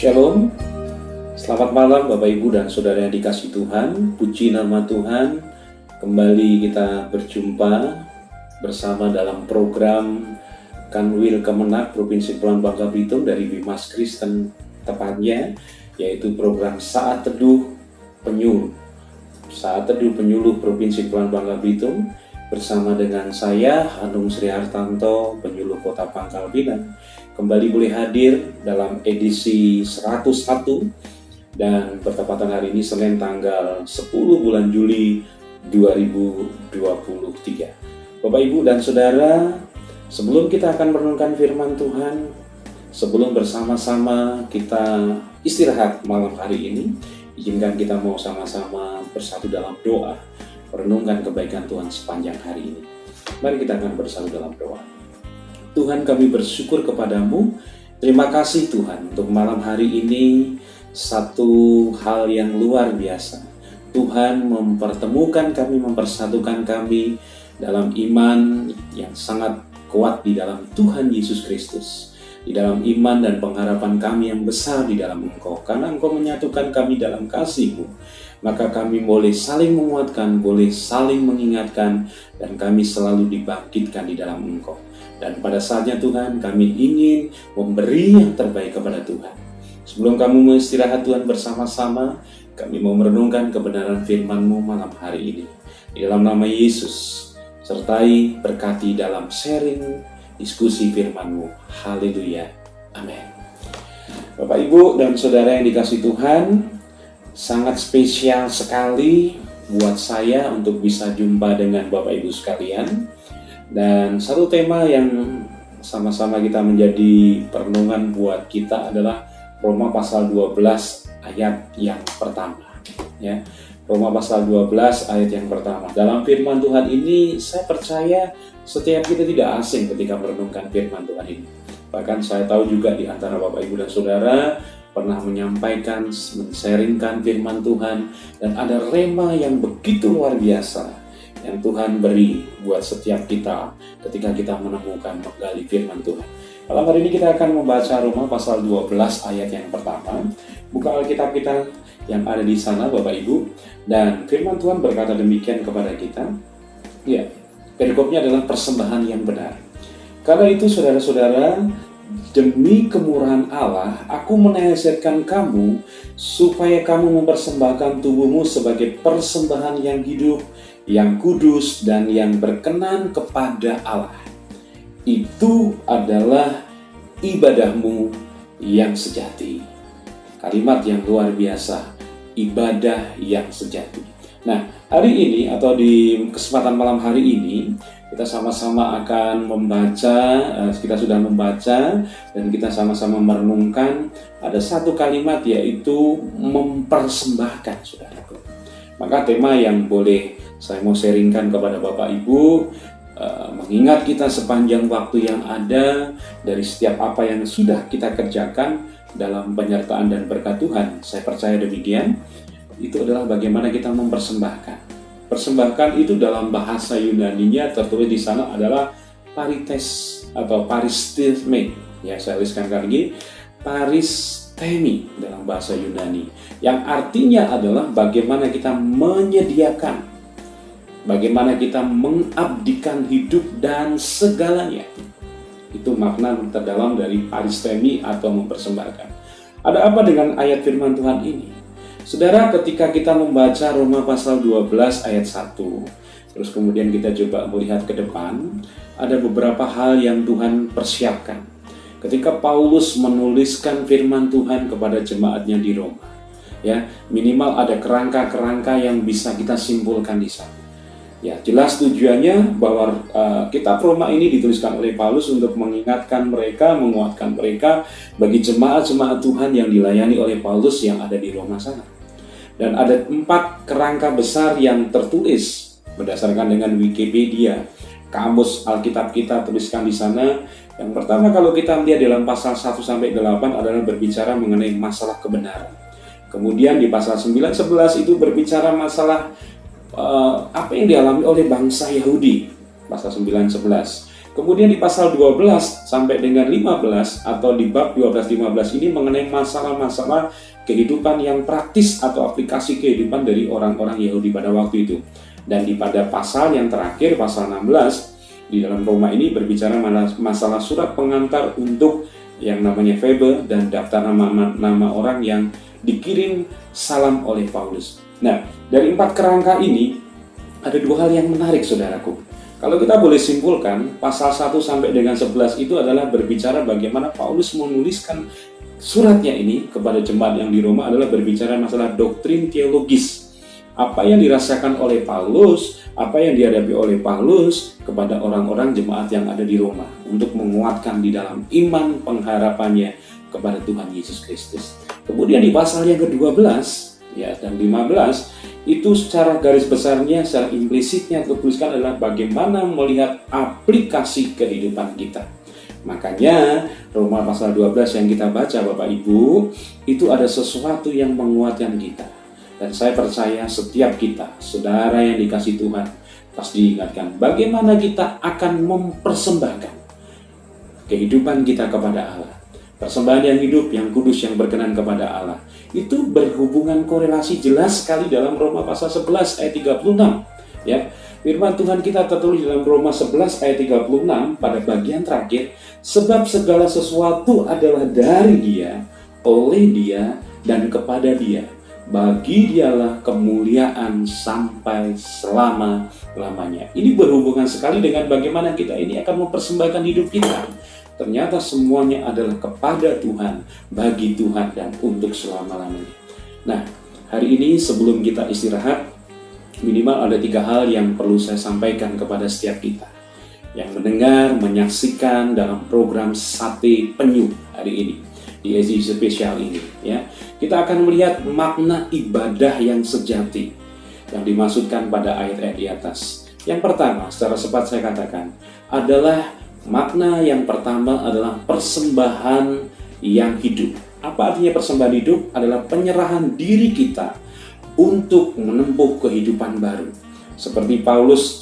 Shalom, selamat malam Bapak Ibu dan Saudara yang dikasihi Tuhan. Puji nama Tuhan, kembali kita berjumpa bersama dalam program Kanwil Kemenak Provinsi Kepulauan Bangka Belitung dari Bimas Kristen tepatnya, yaitu program Saat Teduh Penyuluh. Saat Teduh Penyuluh Provinsi Kepulauan Bangka Belitung bersama dengan saya, Hanung Sri Hartanto, Penyuluh Kota Pangkal Pinang. Kembali boleh hadir dalam edisi 101 dan bertepatan hari ini Senin tanggal 10 bulan Juli 2023. Bapak Ibu dan Saudara, sebelum kita akan merenungkan firman Tuhan, sebelum bersama-sama kita istirahat malam hari ini, izinkan kita mau sama-sama bersatu dalam doa, merenungkan kebaikan Tuhan sepanjang hari ini. Mari kita akan bersatu dalam doa. Tuhan, kami bersyukur kepadamu. Terima kasih Tuhan untuk malam hari ini, satu hal yang luar biasa. Tuhan mempertemukan kami, mempersatukan kami dalam iman yang sangat kuat di dalam Tuhan Yesus Kristus. Di dalam iman dan pengharapan kami yang besar di dalam Engkau. Karena Engkau menyatukan kami dalam kasih-Mu, maka kami boleh saling menguatkan, boleh saling mengingatkan, dan kami selalu dibangkitkan di dalam Engkau. Dan pada saatnya Tuhan, kami ingin memberi yang terbaik kepada Tuhan. Sebelum kami beristirahat Tuhan bersama-sama, kami mau merenungkan kebenaran firman-Mu malam hari ini. Di dalam nama Yesus, sertai berkati dalam sharing diskusi firman-Mu. Haleluya. Amin. Bapak, Ibu, dan Saudara yang dikasihi Tuhan, sangat spesial sekali buat saya untuk bisa jumpa dengan Bapak Ibu sekalian. Dan satu tema yang sama-sama kita menjadi perenungan buat kita adalah Roma pasal 12 ayat yang pertama. Ya, Roma pasal 12 ayat yang pertama. Dalam firman Tuhan ini, saya percaya setiap kita tidak asing ketika merenungkan firman Tuhan ini. Bahkan saya tahu juga di antara Bapak Ibu dan Saudara pernah menyampaikan, men-sharingkan firman Tuhan, dan ada rema yang begitu luar biasa yang Tuhan beri buat setiap kita ketika kita menemukan menggali firman Tuhan. Malam hari ini kita akan membaca Roma pasal 12 ayat yang pertama. Buka Alkitab kita yang ada di sana Bapak Ibu, dan firman Tuhan berkata demikian kepada kita. Ya, perikopnya adalah persembahan yang benar. Karena itu saudara-saudara, demi kemurahan Allah, aku menasihatkan kamu supaya kamu mempersembahkan tubuhmu sebagai persembahan yang hidup, yang kudus, dan yang berkenan kepada Allah. Itu adalah ibadahmu yang sejati. Kalimat yang luar biasa, ibadah yang sejati. Nah, hari ini atau di kesempatan malam hari ini, kita sama-sama akan membaca, kita sudah membaca dan kita sama-sama merenungkan ada satu kalimat, yaitu mempersembahkan, saudaraku. Maka tema yang boleh saya mau sharingkan kepada Bapak Ibu, mengingat kita sepanjang waktu yang ada dari setiap apa yang sudah kita kerjakan dalam penyertaan dan berkat Tuhan. Saya percaya demikian. Itu adalah bagaimana kita mempersembahkan. Persembahkan itu dalam bahasa Yunani-nya tertulis di sana adalah parites atau paristeme. Ya, saya tuliskan lagi, paristemi dalam bahasa Yunani, yang artinya adalah bagaimana kita menyediakan, bagaimana kita mengabdikan hidup dan segalanya. Itu makna terdalam dari paristemi atau mempersembahkan. Ada apa dengan ayat firman Tuhan ini? Saudara, ketika kita membaca Roma pasal 12 ayat 1, terus kemudian kita coba melihat ke depan, ada beberapa hal yang Tuhan persiapkan. Ketika Paulus menuliskan firman Tuhan kepada jemaatnya di Roma, ya, minimal ada kerangka-kerangka yang bisa kita simpulkan di sana. Ya, jelas tujuannya bahwa kitab Roma ini dituliskan oleh Paulus untuk mengingatkan mereka, menguatkan mereka bagi jemaat-jemaat Tuhan yang dilayani oleh Paulus yang ada di Roma sana. Dan ada 4 kerangka besar yang tertulis berdasarkan dengan Wikipedia, kamus Alkitab kita tuliskan di sana. Yang pertama, kalau kita melihat dalam pasal 1-8 adalah berbicara mengenai masalah kebenaran. Kemudian di pasal 9-11 itu berbicara masalah apa yang dialami oleh bangsa Yahudi, pasal 9-11. Kemudian di pasal 12 sampai dengan 15 atau di bab 12-15 ini mengenai masalah-masalah kehidupan yang praktis atau aplikasi kehidupan dari orang-orang Yahudi pada waktu itu. Dan pada pasal yang terakhir, pasal 16, di dalam Roma ini berbicara masalah surat pengantar untuk yang namanya Febe dan daftar nama orang yang dikirim salam oleh Paulus. Nah, dari 4 kerangka ini ada 2 hal yang menarik, saudaraku. Kalau kita boleh simpulkan, pasal 1 sampai dengan 11 itu adalah berbicara bagaimana Paulus menuliskan suratnya ini kepada jemaat yang di Roma adalah berbicara masalah doktrin teologis. Apa yang dirasakan oleh Paulus, apa yang dihadapi oleh Paulus kepada orang-orang jemaat yang ada di Roma untuk menguatkan di dalam iman pengharapannya kepada Tuhan Yesus Kristus. Kemudian di pasal yang ke-12 ya dan 15 itu secara garis besarnya, secara implisitnya tertuliskan adalah bagaimana melihat aplikasi kehidupan kita. Makanya Roma pasal 12 yang kita baca Bapak Ibu, itu ada sesuatu yang menguatkan kita. Dan saya percaya setiap kita, saudara yang dikasih Tuhan, pasti diingatkan bagaimana kita akan mempersembahkan kehidupan kita kepada Allah. Persembahan yang hidup, yang kudus, yang berkenan kepada Allah. Itu berhubungan korelasi jelas sekali dalam Roma pasal 11 ayat 36. Ya, firman Tuhan kita tertulis dalam Roma 11 ayat 36 pada bagian terakhir, sebab segala sesuatu adalah dari Dia, oleh Dia, dan kepada Dia. Bagi Dialah kemuliaan sampai selama-lamanya. Ini berhubungan sekali dengan bagaimana kita ini akan mempersembahkan hidup kita. Ternyata semuanya adalah kepada Tuhan, bagi Tuhan, dan untuk selama-lamanya. Nah, hari ini sebelum kita istirahat, minimal ada 3 hal yang perlu saya sampaikan kepada setiap kita yang mendengar, menyaksikan dalam program Sate Penyu hari ini, di edisi spesial ini. Ya, kita akan melihat makna ibadah yang sejati yang dimaksudkan pada ayat-ayat di atas. Yang pertama, secara cepat saya katakan, adalah makna yang pertama adalah persembahan yang hidup. Apa artinya persembahan hidup? Adalah penyerahan diri kita untuk menempuh kehidupan baru. Seperti Paulus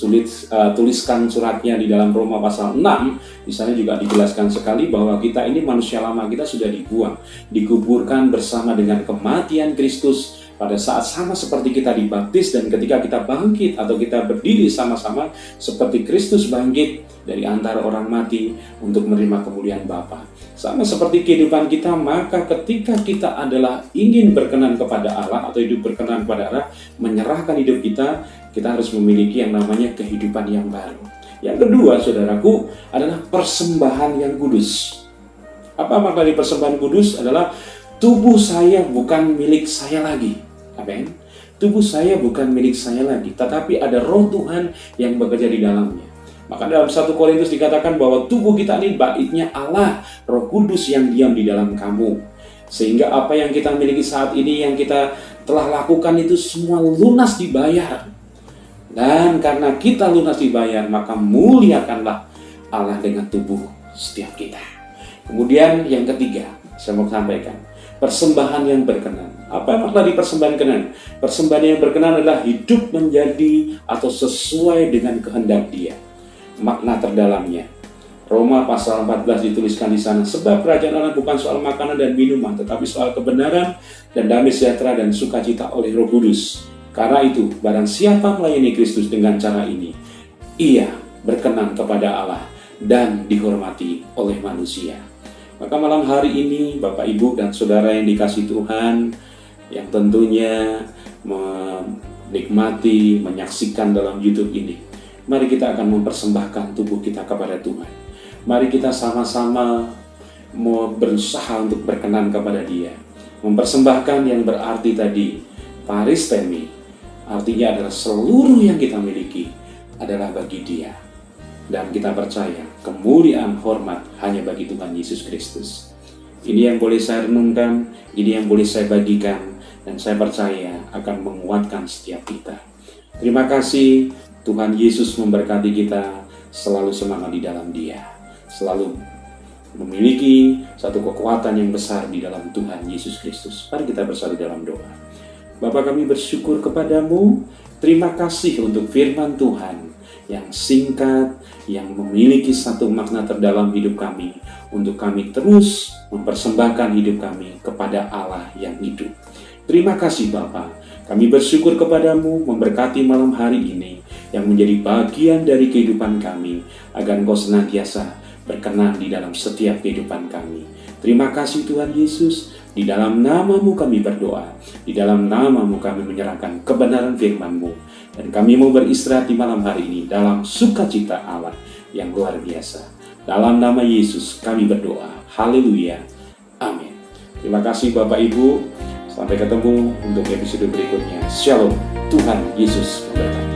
tuliskan suratnya di dalam Roma pasal 6, di sana juga dijelaskan sekali bahwa kita ini manusia lama kita sudah dibuang, dikuburkan bersama dengan kematian Kristus pada saat sama seperti kita dibaptis, dan ketika kita bangkit atau kita berdiri sama-sama seperti Kristus bangkit dari antara orang mati untuk menerima kemuliaan Bapa. Sama seperti kehidupan kita, maka ketika kita adalah ingin berkenan kepada Allah atau hidup berkenan kepada Allah, menyerahkan hidup kita, kita harus memiliki yang namanya kehidupan yang baru. Yang kedua, saudaraku, adalah persembahan yang kudus. Apa makna dari persembahan kudus? Adalah tubuh saya bukan milik saya lagi. Amin. Tubuh saya bukan milik saya lagi, tetapi ada roh Tuhan yang bekerja di dalamnya. Maka dalam 1 Korintus dikatakan bahwa tubuh kita ini baitnya Allah, Roh Kudus yang diam di dalam kamu. Sehingga apa yang kita miliki saat ini, yang kita telah lakukan itu semua lunas dibayar. Dan karena kita lunas dibayar, maka muliakanlah Allah dengan tubuh setiap kita. Kemudian yang ketiga, saya mau sampaikan, persembahan yang berkenan. Apa makna di persembahan kenan? Persembahan yang berkenan adalah hidup menjadi atau sesuai dengan kehendak Dia. Makna terdalamnya, Roma pasal 14 dituliskan di sana, sebab kerajaan Allah bukan soal makanan dan minuman, tetapi soal kebenaran dan damai sejahtera dan sukacita oleh Roh Kudus. Karena itu, barang siapa melayani Kristus dengan cara ini, ia berkenan kepada Allah dan dihormati oleh manusia. Maka malam hari ini, Bapak, Ibu, dan Saudara yang dikasih Tuhan, yang tentunya menikmati, menyaksikan dalam YouTube ini, mari kita akan mempersembahkan tubuh kita kepada Tuhan. Mari kita sama-sama mau berusaha untuk berkenan kepada Dia. Mempersembahkan yang berarti tadi, paristemi, artinya adalah seluruh yang kita miliki adalah bagi Dia. Dan kita percaya kemuliaan hormat hanya bagi Tuhan Yesus Kristus. Ini yang boleh saya renungkan, ini yang boleh saya bagikan, dan saya percaya akan menguatkan setiap kita. Terima kasih. Tuhan Yesus memberkati kita, selalu semangat di dalam Dia, selalu memiliki satu kekuatan yang besar di dalam Tuhan Yesus Kristus. Mari kita bersatu dalam doa. Bapa, kami bersyukur kepadamu, terima kasih untuk firman Tuhan yang singkat, yang memiliki satu makna terdalam hidup kami, untuk kami terus mempersembahkan hidup kami kepada Allah yang hidup. Terima kasih Bapa. Kami bersyukur kepadamu memberkati malam hari ini yang menjadi bagian dari kehidupan kami, agar Engkau senantiasa berkenan di dalam setiap kehidupan kami. Terima kasih Tuhan Yesus, di dalam nama-Mu kami berdoa, di dalam nama-Mu kami menyerahkan kebenaran firman-Mu, dan kami mau beristirahat di malam hari ini dalam sukacita Allah yang luar biasa. Dalam nama Yesus kami berdoa. Haleluya. Amin. Terima kasih Bapak Ibu. Sampai ketemu untuk episode berikutnya. Shalom. Tuhan Yesus memberkati.